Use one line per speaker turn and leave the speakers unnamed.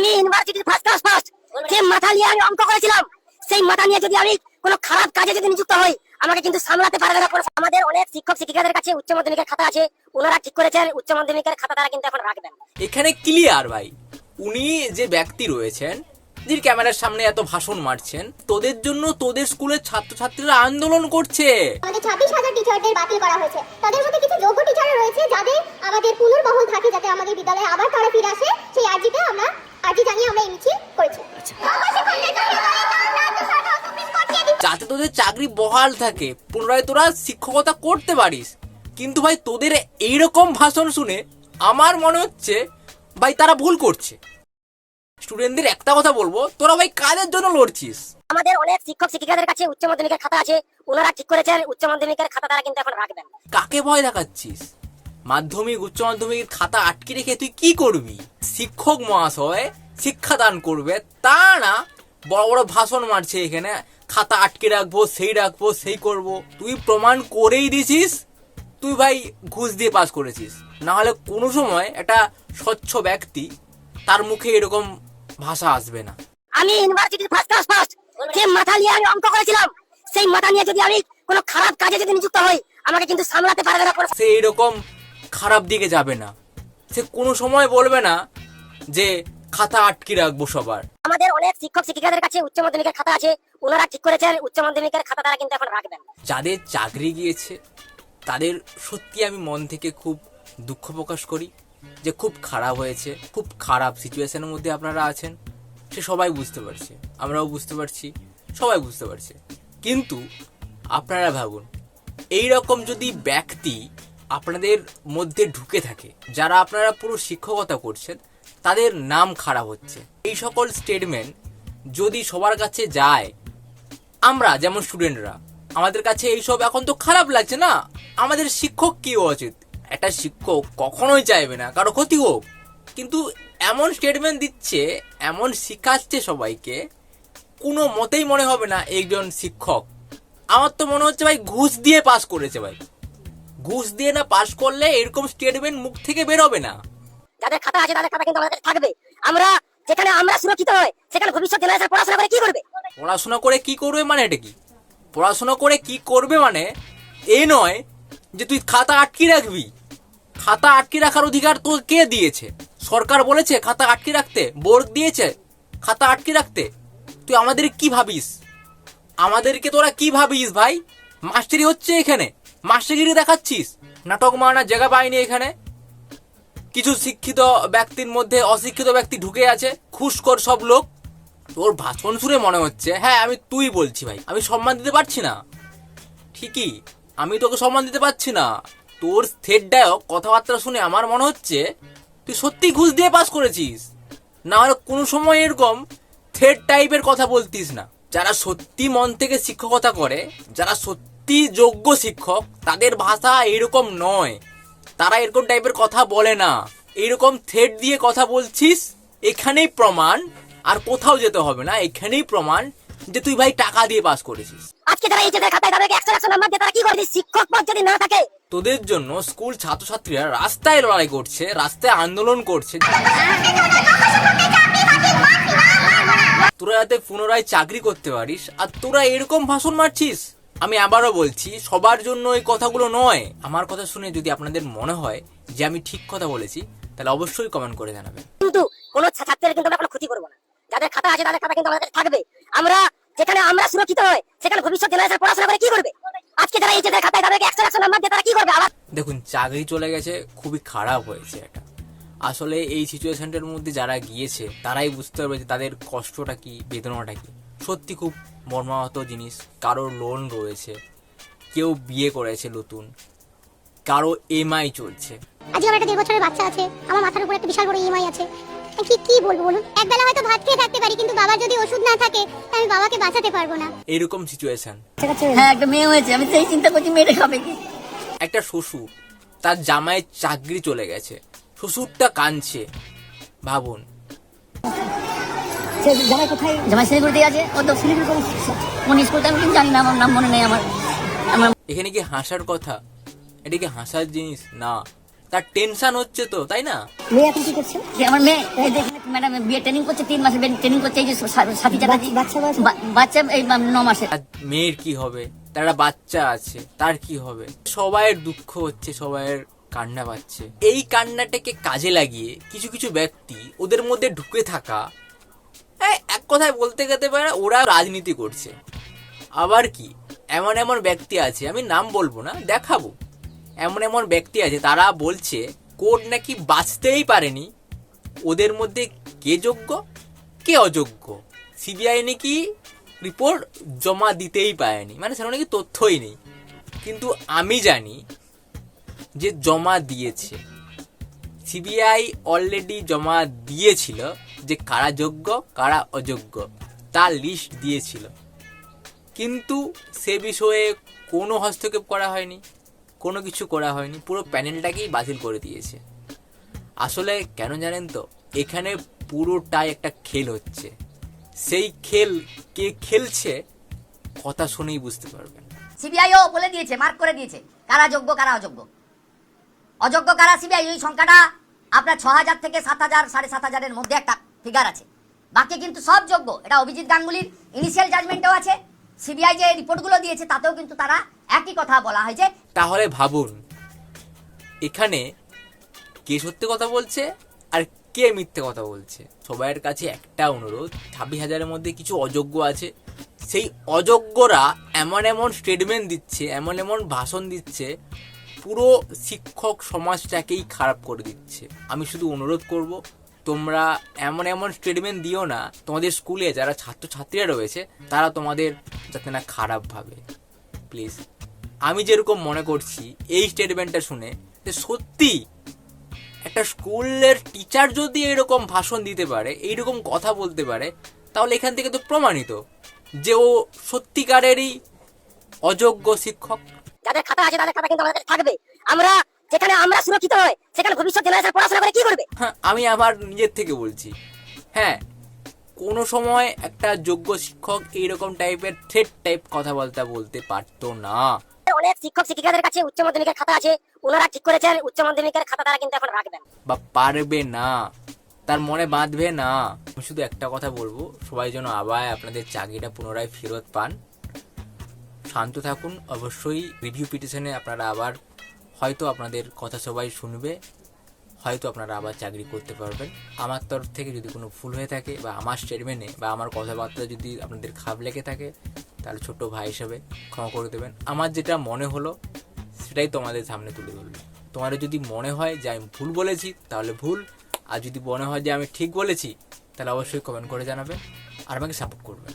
আমি ইউনিভার্সিটির first class first যে মাথা নিয়ে আমি অঙ্ক করেছিলাম, সেই মাথা নিয়ে যদি আমি কোনো খারাপ কাজে যদি নিযুক্ত হই, আমাকে কিন্তু সামলাতে পারবে না। আমাদের অনেক শিক্ষক শিক্ষিকাদের কাছে উচ্চ মাধ্যমিকের খাতা আছে, ওনারা ঠিক করেছেন উচ্চ মাধ্যমিকের খাতা তারা কিন্তু এখন রাখবেন।
এখানে ক্লিয়ার ভাই, উনি যে ব্যক্তি রয়েছেন, যে ক্যামেরার সামনে এত ভাষণ মারছেন, তোদের জন্য তোদের স্কুলের ছাত্রছাত্রীরা আন্দোলন করছে।
আমাদের 26,000 টিচারদের বাতিল করা হয়েছে। তাদের মধ্যে কিছু যোগ্য টিচারও রয়েছে যাদের আমাদের পুনর্বহাল থাকে, যাতে আমাদের বিদ্যালয়ে আবার তারা ফিরে আসে। সেই আর্জি জানিয়ে আমরা এই মিছিল করেছি,
যাতে তোদের চাকরি বহাল থাকে, পুনরায় তোরা শিক্ষকতা করতে পারিস। কিন্তু ভাই তোদের এইরকম ভাষণ শুনে আমার মনে হচ্ছে ভাই তারা ভুল করছে। স্টুডেন্টদের একটা কথা বলবো, তোরা ভাই কাজের জন্য লড়ছিস।
আমাদের অনেক শিক্ষক শিক্ষিকাদের কাছে উচ্চ মাধ্যমিকের খাতা আছে, ওনারা ঠিক করেছেন উচ্চ মাধ্যমিকের খাতা তারা কিন্তু এখন রাখবেন।
কাকে ভয় দেখাচ্ছিস? মাধ্যমিক উচ্চ মাধ্যমিকের খাতা আটকে রেখে তুই কি করবি? শিক্ষক মহাশয় শিক্ষাদান করবে, তা না বড় বড় ভাষণ মারছে এখানে, খাতা আটকে রাখবো, সেই করবো। তুই প্রমাণ করেই দিছিস তুই ভাই ঘুষ দিয়ে পাস করেছিস। না হলে কোনো সময় একটা স্বচ্ছ ব্যক্তি তার মুখে এরকম ভাষা আসবে না।
আমি ইউনিভার্সিটির ফার্স্ট ক্লাস ফার্স্ট যে মাথা নিয়ে আমি অঙ্ক করেছিলাম, সেই মাথা নিয়ে যদি আমি কোনো খারাপ কাজে যদি নিযুক্ত হই, আমাকে কিন্তু সামলাতে পারবে না।
সে এরকম খারাপ দিকে যাবে না, সে কোনো সময় বলবে না যে খাতা আটকে রাখবো সবার।
আমাদের অনেক শিক্ষক শিক্ষিকাদের কাছে উচ্চ মাধ্যমিকের খাতা আছে, ওনারা ঠিক করেছেন উচ্চ মাধ্যমিকের খাতা তারা কিন্তু এখন রাখবেন।
যাদের চাকরি গিয়েছে তাদের সত্যি আমি মন থেকে খুব দুঃখ প্রকাশ করি যে খুব খারাপ হয়েছে, খুব খারাপ সিচুয়েশনের মধ্যে আপনারা আছেন। সে সবাই বুঝতে পারছে, আমরাও বুঝতে পারছি, সবাই বুঝতে পারছে। কিন্তু আপনারা ভাবুন, এই রকম যদি ব্যক্তি আপনাদের মধ্যে ঢুকে থাকে, যারা আপনারা পুরো শিক্ষকতা করছেন, তাদের নাম খারাপ হচ্ছে। এই সকল স্টেটমেন্ট যদি সবার কাছে যায়, আমরা যেমন স্টুডেন্টরা, আমাদের কাছে এইসব এখন তো খারাপ লাগছে না। আমাদের শিক্ষক কি হওয়া উচিত? একটা শিক্ষক কখনোই চাইবে না কারো ক্ষতি হোক, কিন্তু এমন স্টেটমেন্ট দিচ্ছে, এমন শিখাচ্ছে সবাইকে, কোনো মতেই মনে হবে না একজন শিক্ষক। আমার তো মনে হচ্ছে ভাই ঘুষ দিয়ে পাস করেছে। ভাই ঘুষ দিয়ে না পাস করলে এরকম স্টেটমেন্ট মুখ থেকে বেরোবে না।
যাদের খাতা আছে তাদের খাতা কিন্তু আমাদের থাকবে। আমরা যেখানে আমরা সুরক্ষিত হই, সেখানে ভবিষ্যৎ জেনারেশন পড়াশোনা করে কি করবে?
পড়াশোনা করে কি করবে মানে এটা কি? পড়াশোনা করে কি করবে মানে এই নয় যে তুই খাতা আটকে রাখবি। খাতা আটকে রাখার অধিকার তোর কে দিয়েছে? সরকার বলেছে খাতা আটকে রাখতে? বোর্ড দিয়েছে খাতা আটকে রাখতে? তুই আমাদের কি ভাবিস? আমাদেরকে তোরা কি ভাবিস ভাই? মাস্টারি হচ্ছে এখানে, মাস্টারগিরি দেখাচ্ছিস। নাটক মারানোর জায়গা পাইনি এখানে। কিছু শিক্ষিত ব্যক্তির মধ্যে অশিক্ষিত ব্যক্তি ঢুকে আছে, খুশখোর সব লোক। তোর ভাষণ শুনে মনে হচ্ছে, হ্যাঁ আমি তুই বলছি ভাই, আমি সম্মান দিতে পারছি না। ঠিকই, আমি তোকে সম্মান দিতে পারছি না। তোর থ্রেডটাও কথাবার্তা শুনে আমার মনে হচ্ছে তুই সত্যি ঘুষ দিয়ে পাস করেছিস। না হলে কোনো সময় এরকম থ্রেড টাইপের কথা বলতিস না। যারা সত্যি মন থেকে শিক্ষকতা করে, যারা সত্যি যোগ্য শিক্ষক, তাদের ভাষা এরকম নয়। তারা এরকম টাইপের কথা বলে না। এরকম থ্রেড দিয়ে কথা বলছিস, এখানেই প্রমাণ। আর কোথাও যেতে হবে না, এখানেই প্রমাণ যে তুই ভাই টাকা দিয়ে পাস করেছিস।
আজকে যারা এই জায়গায় খাতায় তাদেরকে 100 নাম্বার দিয়ে তারা কি করবে? শিক্ষক পদ যদি না থাকে,
তোদের জন্য স্কুল ছাত্রছাত্রীরা রাস্তায় লড়াই করছে, রাস্তায় আন্দোলন করছে, তোরা যাতে পুনরায় চাকরি করতে পারিস, আর তোরা এরকম ভাষণ মারছিস। আমি আবারও বলছি, সবার জন্য এই কথাগুলো নয়। আমার কথা শুনে যদি আপনাদের মনে হয় যে আমি ঠিক কথা বলেছি, তাহলে অবশ্যই কমেন্ট করে জানাবেন।
কিন্তু কোনো ছাত্রের কিন্তু আমরা কোনো ক্ষতি করবো না। যাদের খাতা আছে তাদের খাতা কিন্তু আমাদের থাকবে। আমরা যেখানে আমরা সুরক্ষিত হই, সেখানে ভবিষ্যৎ জেনারেশন পড়াশোনা করে কি করবে? আজকে যারা এই জায়গায় খাতায় তাদেরকে 100 নাম্বার দিয়ে তারা কি করবে? আবার
দেখুন, চাকরি চলে গেছে, খুবই খারাপ হয়েছে এটা। আসলে এই সিচুয়েশনটার মধ্যে যারা গিয়েছে তারাই বুঝতে পারবে যে তাদের কষ্টটা কি, বেদনাটা কি। সত্যি খুব মর্মাহত জিনিস। কারোর লোন রয়েছে, কেউ বিয়ে করেছে নতুন, কারো EMI চলছে।
আজকে আমার একটা 1.5 বছরের বাচ্চা আছে, আমার মাথার উপর একটা বিশাল বড় EMI আছে। কি বলবো বলুন? একবেলা হয়তো ভাত খেয়ে থাকতে পারি, কিন্তু বাবার যদি ওষুধ না থাকে, আমি বাবাকে বাঁচাতে পারবো না।
এরকম সিচুয়েশন।
হ্যাঁ, একটা মেয়ে হয়েছে, আমি সেই চিন্তা করছি মেয়েটা খাবে কি।
একটা শ্বশুর, তার জামাইয়ের চাকরি চলে গেছে, শ্বশুরটা কাঁদছে। ভাবুন,
জামাই কোথায়? জামাই শিলিগুড়িতে আছে। ও তো শিলিগুড়ি কোন স্কুলটা আমি কিন্তু জানি না, আমার নাম মনে নেই আমার।
এখানে কি হাসার কথা? এটা কি হাসার জিনিস না। তার টেনশন হচ্ছে তো, তাই না?
মেয়ে এখন কি করছে?
আমার মেয়ে এই দেখেন ম্যাডাম বিয়ে ট্রেনিং করছে, 3 মাসের ট্রেনিং করছে। এই যে সাথী চালাচ্ছি। বাচ্চা এই 9 মাসের।
আর মেয়ের কি হবে? তার একটা বাচ্চা আছে, তার কি হবে? সবাইয়ের দুঃখ হচ্ছে, সবাইয়ের কান্না পাচ্ছে। এই কান্নাটাকে কাজে লাগিয়ে কিছু কিছু ব্যক্তি ওদের মধ্যে ঢুকে থাকা, এক কথায় বলতে গেতে পারে ওরা রাজনীতি করছে। আবার কি এমন এমন ব্যক্তি আছে, আমি নাম বলবো না, দেখাবো। এমন এমন ব্যক্তি আছে তারা বলছে কোর্ট নাকি বাঁচতেই পারেনি, ওদের মধ্যে কে যোগ্য কে অযোগ্য। সিবিআই নাকি রিপোর্ট জমা দিতেই পারেনি, মানে সেটা নাকি তথ্যই নেই। কিন্তু আমি জানি যে জমা দিয়েছে। সিবিআই অলরেডি জমা দিয়েছিল যে কারা যোগ্য কারা অযোগ্য, তার লিস্ট দিয়েছিল। কিন্তু সে বিষয়ে কোনো হস্তক্ষেপ করা হয়নি, কোনো কিছু করা হয়নি, পুরো প্যানেলটাকেই বাতিল করে দিয়েছে। আসলে কেন জানেন তো, এখানে পুরোটাই একটা খেল হচ্ছে। সেই খেল কে খেলছে কথা শুনেই বুঝতে পারবেন।
সিবিআইও বলে দিয়েছে, মার্ক করে দিয়েছে কারা যোগ্য কারা অযোগ্য। অযোগ্য কারা সিবিআই এই সংখ্যাটা আপনার 6000 থেকে 7000 7,500 এর মধ্যে একটা ফিগার আছে। বাকি কিন্তু সব যোগ্য। এটা অভিজিৎ গাঙ্গুলির ইনিশিয়াল জাজমেন্টেও আছে, সিবিআই যে রিপোর্টগুলো দিয়েছে তাতেও কিন্তু তারা একই কথা বলা হয়েছে।
তাহলে ভাবুন এখানে কে সত্যি কথা বলছে আর কে মিথ্যে কথা বলছে। সবাইয়ের কাছে একটা অনুরোধ, 26,000-এর মধ্যে কিছু অযোগ্য আছে, সেই অযোগ্যরা এমন এমন স্টেটমেন্ট দিচ্ছে, এমন এমন ভাষণ দিচ্ছে, পুরো শিক্ষক সমাজটাকেই খারাপ করে দিচ্ছে। আমি শুধু অনুরোধ করব, তোমরা এমন এমন স্টেটমেন্ট দিও না, তোমাদের স্কুলে যারা ছাত্রছাত্রীরা রয়েছে তারা তোমাদের যাতে না খারাপ ভাবে, প্লিজ। আমি যেরকম মনে করছি এই স্টেটমেন্টটা শুনে যে সত্যি একটা স্কুলের টিচার যদি এরকম ভাষণ দিতে পারে, এইরকম কথা বলতে পারে, তাহলে এখান থেকে তো প্রমাণিত যে ও সত্যিকারেরই অযোগ্য শিক্ষক।
যাদের খাতা আছে তাদের খাতা কিন্তু আমাদের কাছে থাকবে। আমরা যেখানে আমরা সুরক্ষিত হয় সেখানে ভবিষ্যৎ জেনারেশন পড়াশোনা করে কি করবে?
হ্যাঁ, আমি আমার নিজের থেকে বলছি, হ্যাঁ কোনো সময় একটা যোগ্য শিক্ষক এইরকম টাইপের থ্রেট টাইপ কথাবার্তা বলতে পারতো না।
অনেক শিক্ষক শিক্ষিকাদের কাছে উচ্চ মাধ্যমিকের খাতা আছে, ওনারা ঠিক করেছেন উচ্চ মাধ্যমিকের খাতা তারা কিন্তু এখন রাখবেন
বা পারবে না, তার মনে বাঁধবে না। আমি শুধু একটা কথা বলবো, সবাই যেন আবার আপনাদের চাকরিটা পুনরায় ফেরত পান। শান্ত থাকুন। অবশ্যই রিভিউ পিটিশনে আপনারা আবার হয়তো আপনাদের কথা সবাই শুনবে, হয়তো আপনারা আবার চাকরি করতে পারবেন। আমার তরফ থেকে যদি কোনো ভুল হয়ে থাকে বা আমার স্টেটমেন্টে বা আমার কথাবার্তা যদি আপনাদের খারাপ লেগে থাকে, তাহলে ছোট ভাই হিসেবে ক্ষমা করে দেবেন। আমার যেটা মনে হলো সেটাই তোমাদের সামনে তুলে ধরলো। তোমাদের যদি মনে হয় যে আমি ভুল বলেছি তাহলে ভুল, আর যদি মনে হয় যে আমি ঠিক বলেছি তাহলে অবশ্যই কমেন্ট করে জানাবেন আর আমাকে সাপোর্ট করবেন।